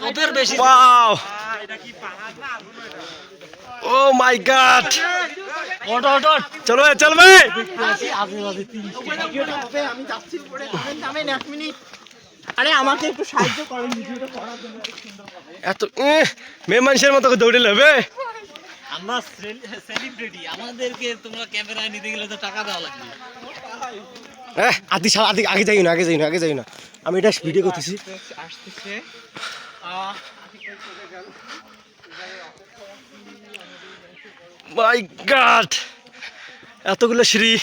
ওদের বেশি wow oh মাই god ওট ওট ওট চলো চল ভাই আমি যাচ্ছি উপরে নামেন 1 মিনিট আরে আমাকে একটু সাহায্য করেন ভিডিওটা করার জন্য এত মেয়ে মানুষের মতো দৌড়ে নেবে আমরা সেলিব্রিটি আমাদেরকে তোমরা ক্যামেরায় নিতে গেলে তো টাকা দেওয়া লাগবে আদি আগে যাই না আমি এটা ভিডিও করতেছি আসতেছে মাই গড এতগুলো সিঁড়ি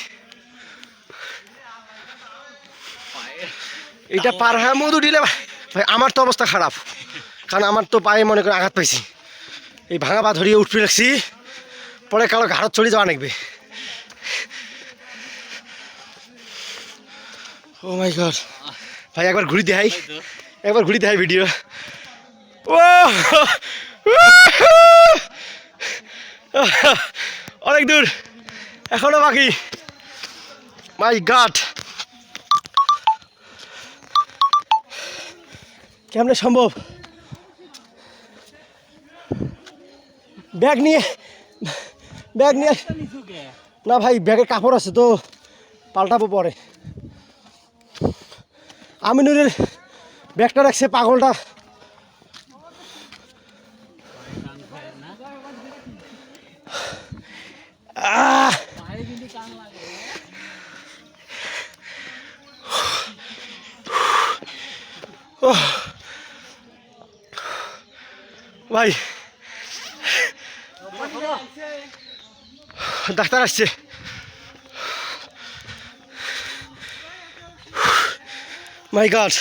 এটা পার হ্যাঁ মধু দিলে ভাই আমার তো অবস্থা খারাপ কারণ আমার তো পায়ে মনে করে আঘাত পাইছি এই ভাঙা পা ধরিয়ে উঠতে রাখছি পরে কালো ঘাড়ত চড়ে যাওয়া নাকবে ও মাই গড ভাই একবার ঘুরি দেখাই ভিডিও ও অনেক দূর এখনো বাকি মাই গড কেমনে সম্ভব ব্যাগ নিয়ে না ভাই ব্যাগে কাপড় আছে তো পাল্টাবো পরে আমিনুরের ব্যাগটা রাখছে পাগলটা ভাই ডাক্তার আসছে মাই গড